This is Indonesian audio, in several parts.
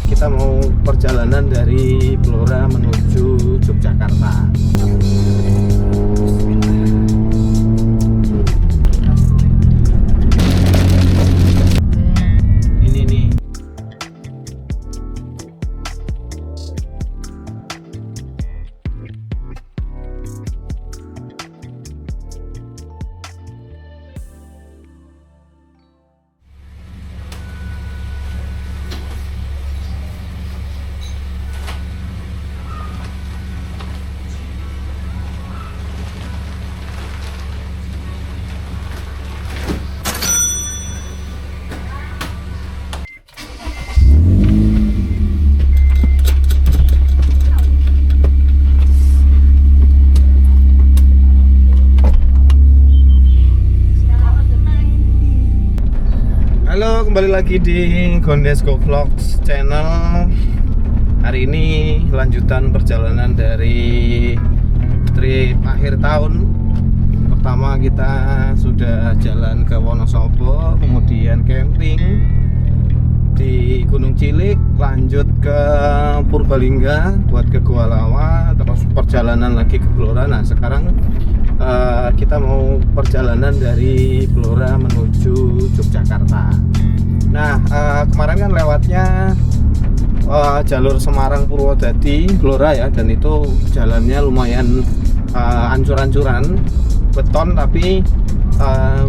kita mau perjalanan dari Blora menuju Yogyakarta. Ini nih. Halo, kembali lagi di Gondesco Vlogs channel. Hari ini lanjutan perjalanan dari trip akhir tahun. Pertama kita sudah jalan ke Wonosobo, kemudian camping di Gunung Cilik, lanjut ke Purbalingga buat ke Gua Lawa, terus perjalanan lagi ke Blora. Nah sekarang kita mau perjalanan dari Blora menuju Yogyakarta. Nah kemarin kan lewatnya jalur Semarang Purwodadi Blora ya, dan itu jalannya lumayan ancur-ancuran beton, tapi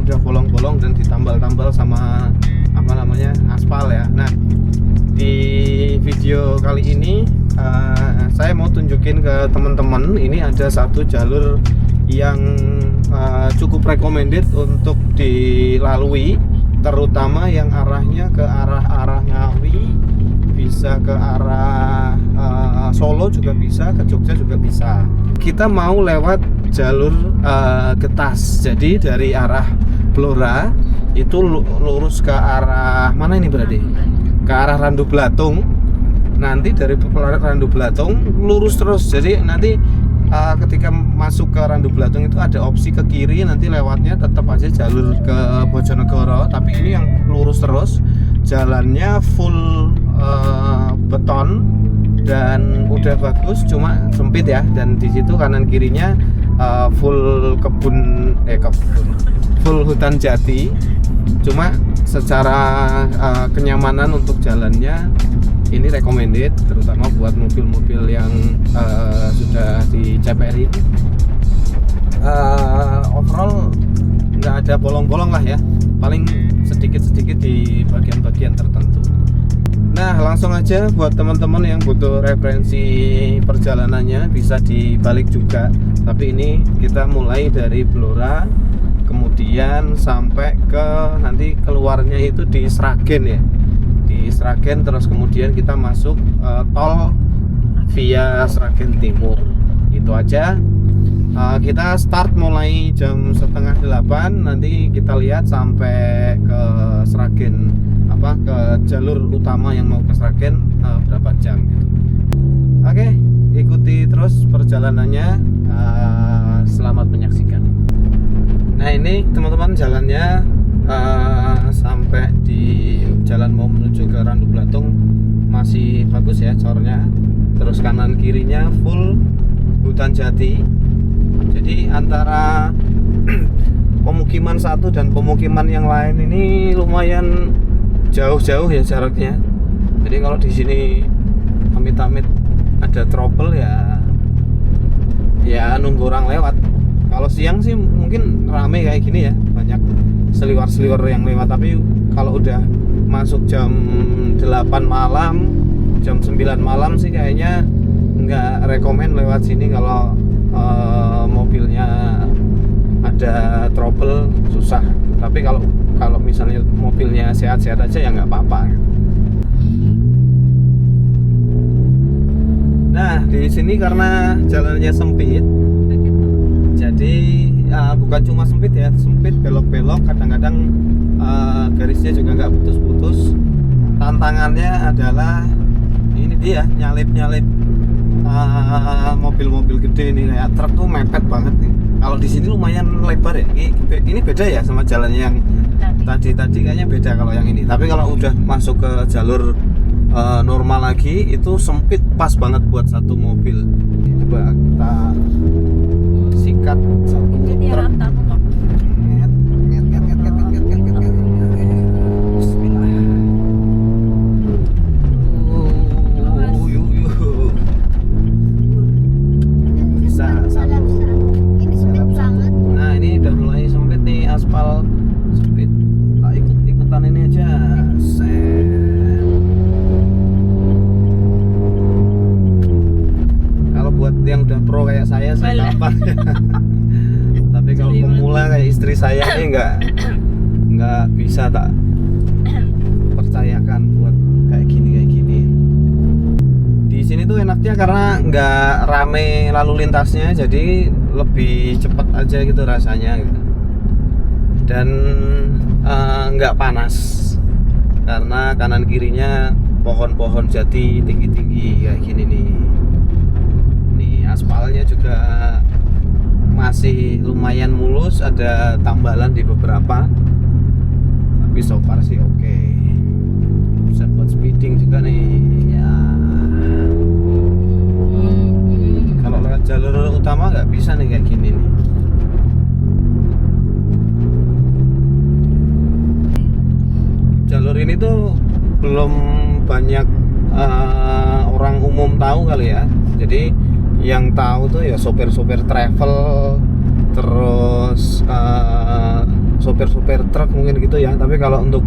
udah bolong-bolong dan ditambal-tambal sama apa namanya aspal ya. Nah di video kali ini saya mau tunjukin ke teman-teman, ini ada satu jalur yang cukup recommended untuk dilalui, terutama yang arahnya ke arah Ngawi, bisa ke arah Solo juga bisa, ke Jogja juga bisa. Kita mau lewat jalur Getas, jadi dari arah Blora itu lurus ke arah mana ini berarti? Ke arah Randu Blatung. Nanti dari Randu Blatung lurus terus, jadi nanti ketika masuk ke Randu Blatung itu ada opsi ke kiri, nanti lewatnya tetap aja jalur ke Bojonegoro, tapi ini yang lurus terus, jalannya full beton dan udah bagus, cuma sempit ya, dan di situ kanan kirinya full full hutan jati, cuma secara kenyamanan untuk jalannya ini recommended, terutama buat mobil-mobil yang sudah di CPR ini. Overall nggak ada bolong-bolong lah ya, paling sedikit-sedikit di bagian-bagian tertentu. Nah langsung aja buat teman-teman yang butuh referensi perjalanannya bisa dibalik juga, tapi ini kita mulai dari Blora, kemudian sampai ke nanti keluarnya itu di Sragen ya, di Sragen, terus kemudian kita masuk tol via Sragen Timur. Itu aja. Kita start mulai jam 7:30, nanti kita lihat sampai ke Sragen, ke jalur utama yang mau ke Sragen berapa jam gitu. Oke, ikuti terus perjalanannya. Selamat menyaksikan. Nah ini teman-teman jalannya sampai di jalan mau menuju ke Randu Blatung masih bagus ya cornya, terus kanan kirinya full hutan jati, jadi antara pemukiman satu dan pemukiman yang lain ini lumayan jauh-jauh ya jaraknya. Jadi kalau di sini amit-amit ada trouble ya nunggu orang lewat. Kalau siang sih mungkin rame kayak gini ya, banyak seliwar-seliwar yang lewat, tapi kalau udah masuk jam 8 malam, jam 9 malam sih kayaknya nggak rekomen lewat sini. Kalau mobilnya ada trouble susah, tapi kalau misalnya mobilnya sehat-sehat aja ya nggak apa-apa. Nah di sini karena jalannya sempit, jadi bukan cuma sempit ya, sempit belok-belok, kadang-kadang garisnya juga nggak putus-putus. Tantangannya adalah ini dia nyalip-nyalip mobil-mobil gede ini, kayak truk tuh mepet banget nih. Kalau di sini lumayan lebar ya. Ini beda ya sama jalan yang tadi kayaknya beda kalau yang ini. Tapi kalau udah masuk ke jalur normal lagi itu sempit, pas banget buat satu mobil. Coba kita sikat satu truk. Bismillah. Bisa satu. Ini sempit banget. Nah, ini udah mulai sempit nih, aspal sempit. Nah, ikutan ini aja. Kalau buat yang udah pro kayak saya kapan ya. Tapi kalau pemula kayak istri saya ini nggak bisa tak percayakan buat kayak gini. Di sini tuh enaknya karena nggak rame lalu lintasnya, jadi lebih cepat aja gitu rasanya gitu. Dan nggak panas karena kanan kirinya pohon-pohon jati tinggi-tinggi kayak gini nih. Nih aspalnya juga masih lumayan mulus, ada tambalan di beberapa, tapi so far sih oke. Bisa buat speeding juga nih ya. Kalau lewat jalur utama nggak bisa nih kayak gini nih. Jalur ini tuh belum banyak orang umum tahu kali ya. Jadi yang tahu tuh ya sopir-sopir travel, terus sopir-sopir truk mungkin gitu ya. Tapi kalau untuk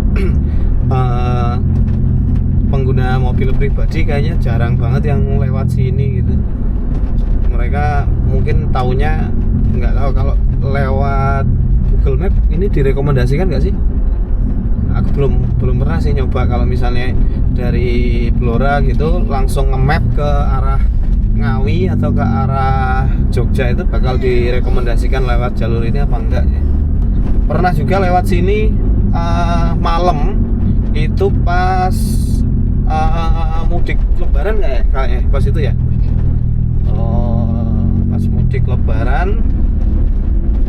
pengguna mobil pribadi kayaknya jarang banget yang lewat sini gitu. Mereka mungkin taunya nggak tahu. Kalau lewat Google Map ini direkomendasikan nggak sih? Aku belum pernah sih nyoba. Kalau misalnya dari Blora gitu langsung nge-map ke arah Ngawi atau ke arah Jogja, itu bakal direkomendasikan lewat jalur ini apa enggak ya? Pernah juga lewat sini malam itu pas mudik Lebaran nggak ya? Kayaknya pas itu ya. Pas mudik Lebaran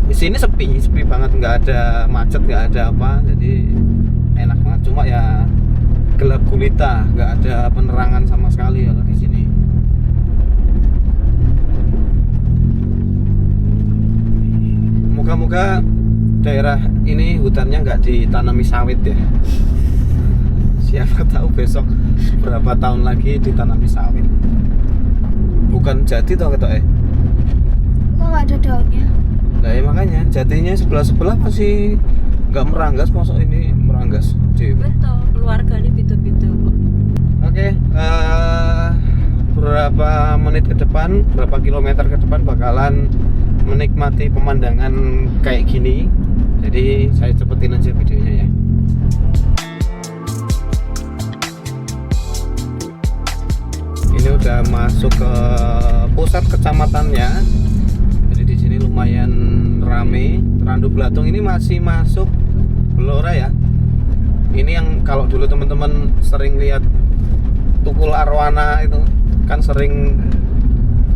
di sini sepi banget, nggak ada macet, nggak ada apa, jadi enak banget. Cuma ya gelap gulita, nggak ada penerangan sama sekali kalau di sini. Moga-moga daerah ini hutannya nggak ditanami sawit ya. Siapa tahu besok berapa tahun lagi ditanami sawit. Bukan jati toh ketok Kok nggak ada daunnya? Nah ya makanya jatinya sebelah masih nggak meranggas, masuk ini meranggas. Betul, keluarga ini pitu-pitu kok. Oke, berapa menit ke depan, berapa kilometer ke depan bakalan menikmati pemandangan kayak gini. Jadi saya cepetin aja videonya ya. Ini udah masuk ke pusat kecamatannya. Jadi di sini lumayan rame. Randu Blatung ini masih masuk Blora ya. Ini yang kalau dulu teman-teman sering lihat Tukul Arwana itu kan sering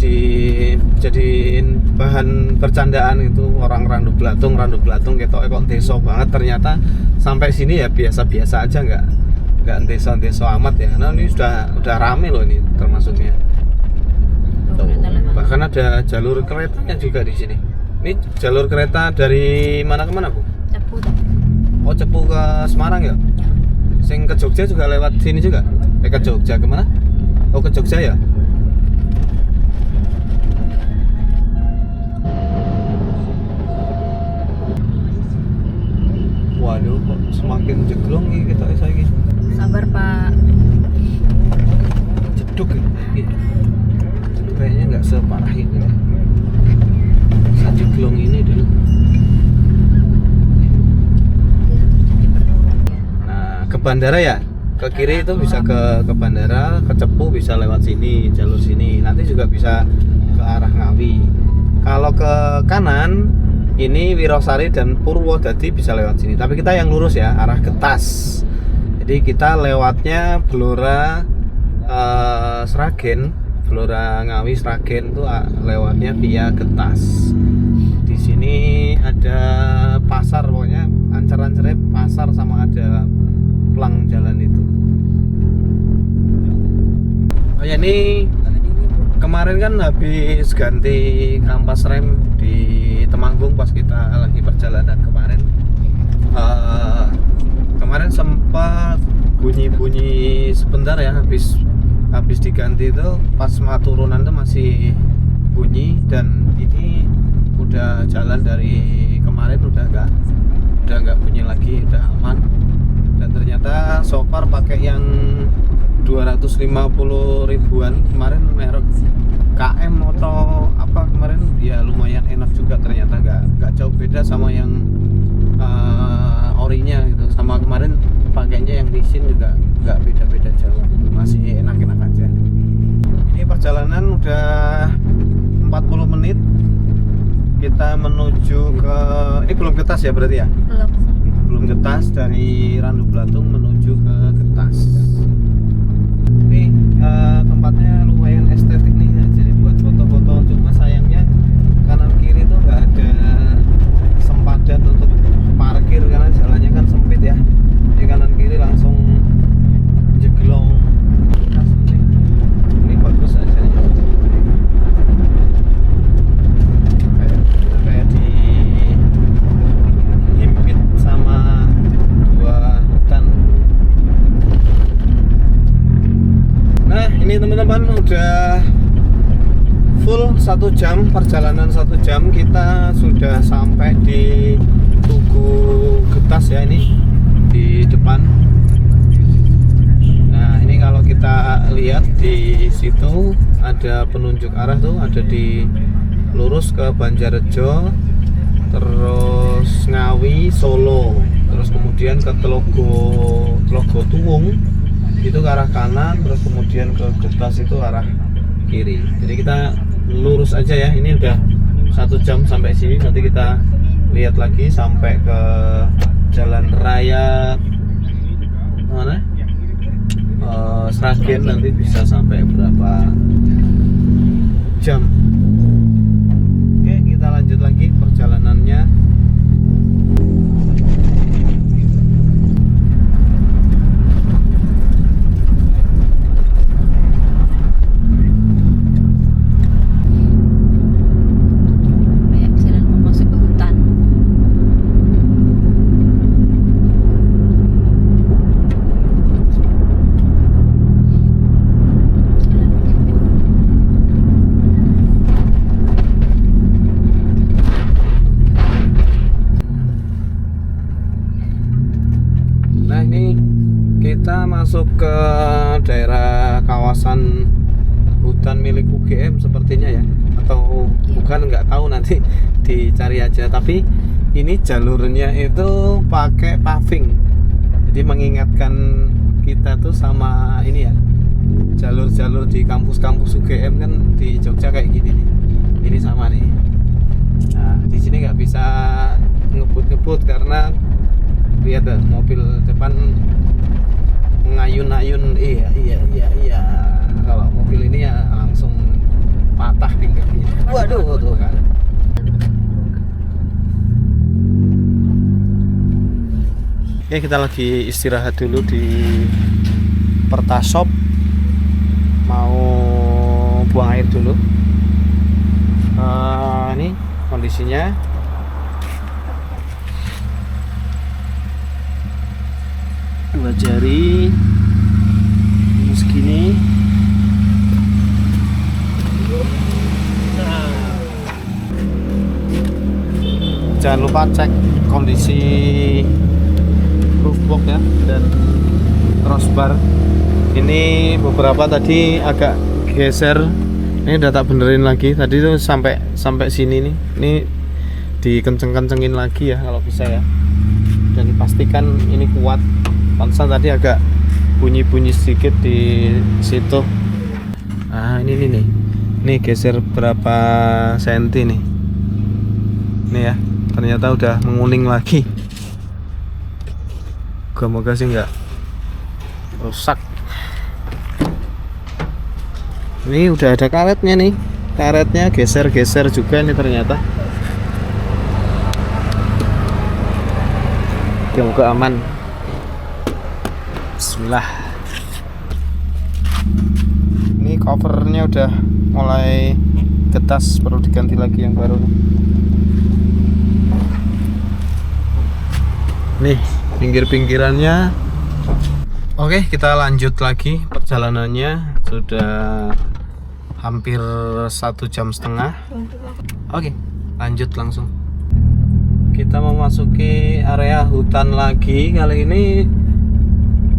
dijadiin bahan bercandaan itu, orang Randu Blatung ketok kok deso banget. Ternyata sampai sini ya biasa-biasa aja, nggak deso amat ya. Nah ini udah rame loh ini termasuknya. Tuh, bahkan ada jalur keretanya juga di sini. Ini jalur kereta dari mana ke mana, Bu? Cepu. Oh, Cepu ke Semarang ya? Sing ke Jogja juga lewat sini juga? Ke Jogja kemana? Oh, ke Jogja ya? Waduh, kok semakin jeglong nih kita ini. Sabar, Pak. Jeduk ya? Kayaknya nggak separah ini ya. Jeglong ini dulu. Nah, ke bandara ya? Ke kiri itu bisa ke bandara, ke Cepu bisa lewat sini, jalur sini. Nanti juga bisa ke arah Ngawi. Kalau ke kanan ini Wirosari dan Purwodadi bisa lewat sini. Tapi kita yang lurus ya, arah Getas. Jadi kita lewatnya Blora Sragen, Blora Ngawi Sragen itu lewatnya via Getas. Di sini ada pasar, pokoknya ancar-ancarnya pasar sama ada plang jalan itu. ini kemarin kan habis ganti kampas rem di Temanggung pas kita lagi perjalanan kemarin. Kemarin sempat bunyi-bunyi sebentar ya, habis diganti itu pas turunan itu masih bunyi, dan ini udah jalan dari kemarin udah nggak bunyi lagi, udah aman. Dan ternyata so far pakai yang 250 ribuan kemarin, merek KM atau apa kemarin, ya lumayan enak juga ternyata, nggak jauh beda sama yang orinya gitu. Sama kemarin pakainya yang Nissin juga nggak beda-beda jauh, masih enak-enak aja. Ini perjalanan udah 40 menit kita menuju ke, ini belum Getas ya berarti ya? Belum Getas, dari Randu Blatung menuju ke Getas. Ini tempatnya lumayan estetik nih, jadi buat foto-foto. Cuma sayangnya kanan kiri tuh nggak ada sempadan untuk parkir karena jalannya kan sempit ya. Di kanan kiri langsung jeglong. Ini bagus aja ya. Kayak dihimpit sama dua hutan. Nah ini teman-teman udah full 1 jam perjalanan, 1 jam kita sudah sampai di Tugu Getas ya, ini di depan. Nah ini kalau kita lihat di situ ada penunjuk arah tuh, ada di lurus ke Banjarjo, terus Ngawi, Solo, terus kemudian ke Tlogo Tuwung itu ke arah kanan, terus kemudian ke Getas itu arah kiri. Jadi kita lurus aja ya. Ini udah 1 jam sampai sini. Nanti kita lihat lagi sampai ke jalan raya mana? Sragen nanti bisa sampai berapa jam. Oke, kita lanjut lagi perjalanannya. Kayak jalan mau masuk ke hutan. Nah ini kita masuk ke daerah kawasan hutan milik UGM sepertinya ya, atau bukan, nggak tahu, nanti dicari aja. Tapi ini jalurnya itu pakai paving, jadi mengingatkan kita tuh sama ini ya, jalur-jalur di kampus-kampus UGM kan di Jogja kayak gini nih. Ini sama nih. Nah di sini nggak bisa ngebut-ngebut karena lihat deh, mobil depan ngayun-ayun. Iya. Kalau mobil ini ya langsung patah pinggirnya. Waduh tuh kan. Ya kita lagi istirahat dulu di Pertasop, mau buang air dulu. Ini kondisinya. Dua jari segini. Jangan lupa cek kondisi roof box ya dan crossbar. Ini beberapa tadi agak geser. Ini udah tak benerin lagi. Tadi tuh sampai sini nih. Ini dikenceng-kencengin lagi ya kalau bisa ya. Dan pastikan ini kuat. Pantesan tadi agak bunyi-bunyi sedikit di situ. Ah ini nih. Nih geser berapa senti nih. Nih ya. Ternyata udah menguning lagi. Moga-moga sih nggak rusak. Ini udah ada karetnya nih. Karetnya geser-geser juga nih ternyata. Semoga aman. Bismillah. Ini Ini covernya udah mulai getas, perlu diganti lagi yang baru. Nih pinggir-pinggirannya. Oke, kita lanjut lagi perjalanannya. Sudah hampir 1,5 jam. Oke, lanjut langsung. Kita memasuki area hutan lagi. Kali ini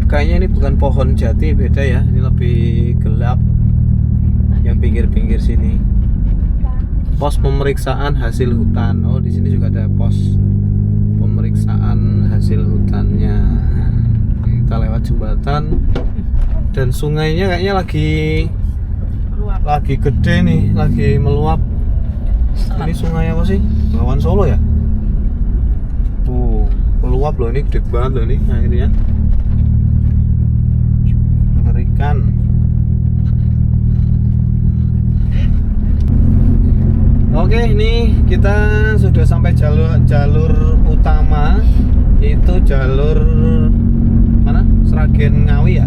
kayaknya ini bukan pohon jati, beda ya. Ini lebih gelap. Yang pinggir-pinggir sini. Pos pemeriksaan hasil hutan. Oh, di sini juga ada pos pemeriksaan hasil hutannya. Kita lewat jembatan dan sungainya kayaknya lagi gede nih, lagi meluap. Ini sungai apa sih? Bengawan Solo ya? Meluap loh, ini gede banget loh ini airnya. Mengerikan. Oke, ini kita sudah sampai jalur utama, itu jalur mana? Sragen Ngawi ya.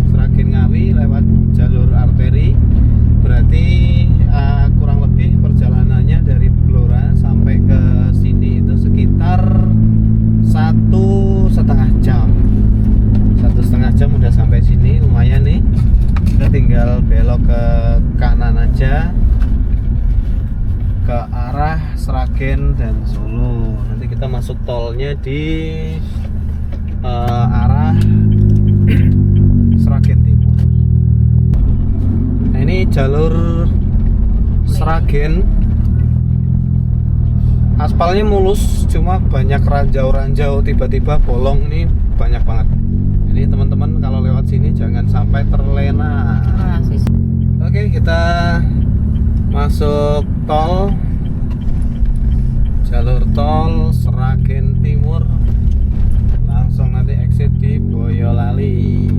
Sragen Ngawi lewat jalur arteri. Berarti kurang lebih perjalanannya dari Blora sampai ke sini itu sekitar 1,5 jam. 1,5 jam udah sampai sini, lumayan nih. Kita tinggal belok ke kanan aja ke arah Sragen dan Solo. Nanti kita masuk tolnya di arah Sragen Timur. Nah, ini jalur Sragen. Aspalnya mulus, cuma banyak ranjau-ranjau, tiba-tiba bolong, ini banyak banget. Jadi teman-teman kalau lewat sini jangan sampai terlena. Oke, kita masuk tol, jalur tol Sragen Timur, langsung nanti exit di Boyolali.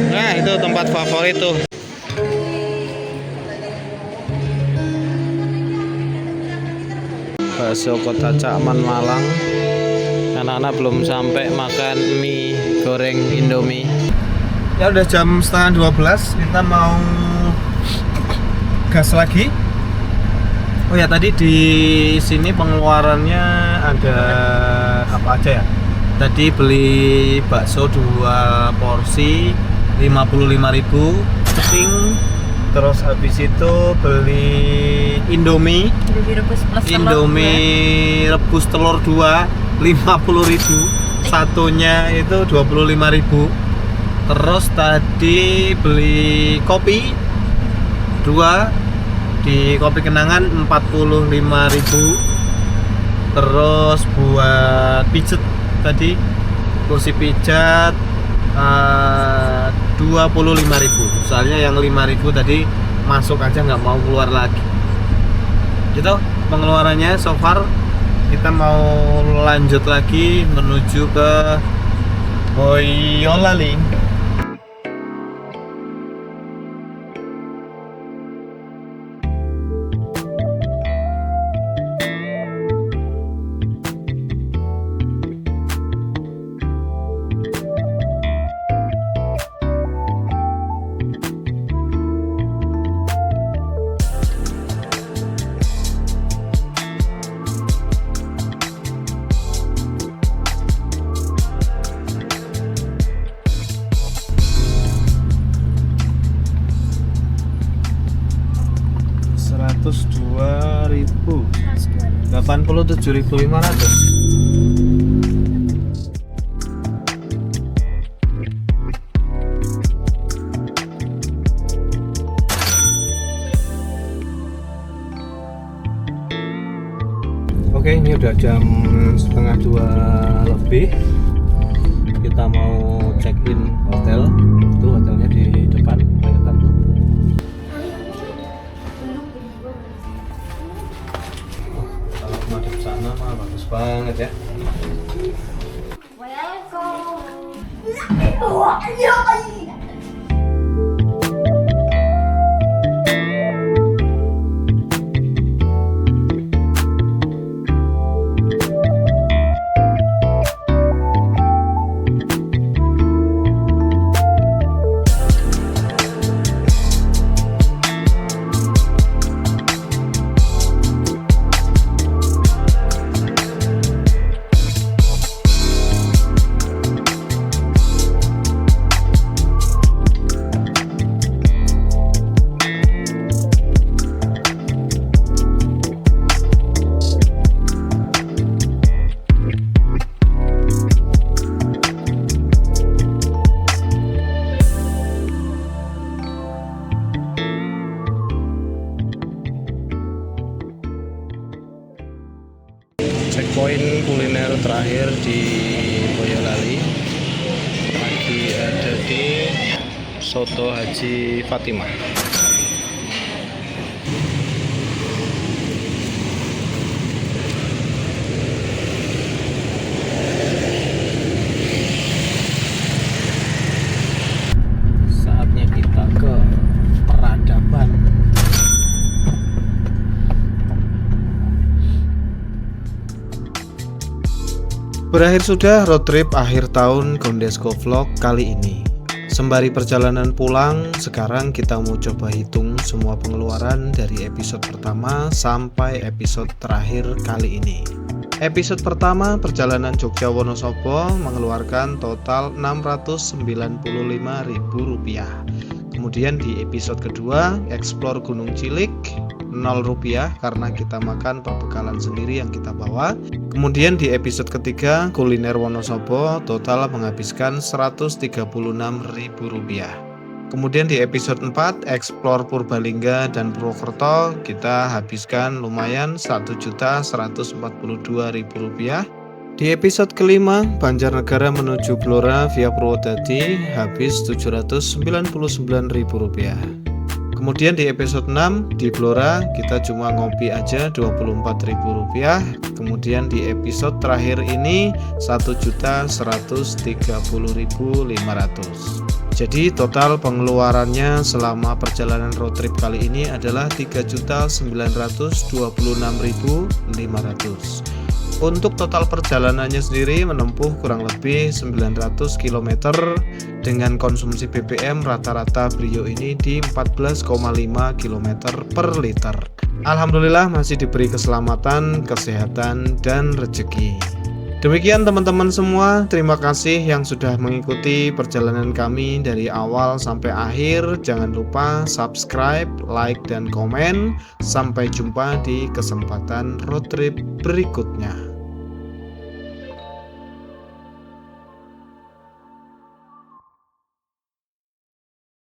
Nah, itu tempat favorit tuh. Bakso Kota Cakman Malang. Anak-anak belum sampai makan mie goreng Indomie. Ya udah jam 11:30, kita mau gas lagi. Oh ya, tadi di sini pengeluarannya ada apa aja ya? Tadi beli bakso 2 porsi 55.000 keping. Terus habis itu beli Indomie rebus plus Indomie rebus telur 2 50.000. Satunya itu 25.000. Terus tadi beli kopi 2 di Kopi Kenangan 45.000. Terus buat pijet tadi kursi pijat 25.000. Soalnya yang 5.000 tadi masuk aja, nggak mau keluar lagi. Gitu pengeluarannya so far. Kita mau lanjut lagi menuju ke Boyolali. Rp102.000, 87.500. Oke, Oke, ini udah jam 1:30 lebih. Kita mau check in hotel. Tuh hotelnya di depan, kelihatan tuh. Kalau madep sana mah bagus banget ya. Checkpoint kuliner terakhir di Boyolali lagi ada di Soto Haji Fatimah. Saatnya kita ke peradaban. Berakhir sudah road trip akhir tahun Gondesco Vlog kali ini. Sembari perjalanan pulang, sekarang kita mau coba hitung semua pengeluaran dari episode pertama sampai episode terakhir kali ini. Episode pertama perjalanan Jogja Wonosobo mengeluarkan total Rp695.000. Kemudian di episode kedua explore Gunung Cilik Rp0 karena kita makan perbekalan sendiri yang kita bawa. Kemudian di episode ketiga kuliner Wonosobo total menghabiskan Rp136.000. Kemudian di episode 4 explore Purbalingga dan Purwokerto kita habiskan lumayan Rp1.142.000. Di episode kelima Banjarnegara menuju Blora via Purwodadi habis Rp799.000. Kemudian di episode 6 di Blora kita cuma ngopi aja Rp24.000. Kemudian di episode terakhir ini Rp1.130.500. Jadi total pengeluarannya selama perjalanan road trip kali ini adalah Rp3.926.500. Untuk total perjalanannya sendiri menempuh kurang lebih 900 km dengan konsumsi BBM rata-rata Brio ini di 14,5 km per liter. Alhamdulillah masih diberi keselamatan, kesehatan, dan rezeki. Demikian teman-teman semua, terima kasih yang sudah mengikuti perjalanan kami dari awal sampai akhir. Jangan lupa subscribe, like, dan komen. Sampai jumpa di kesempatan road trip berikutnya.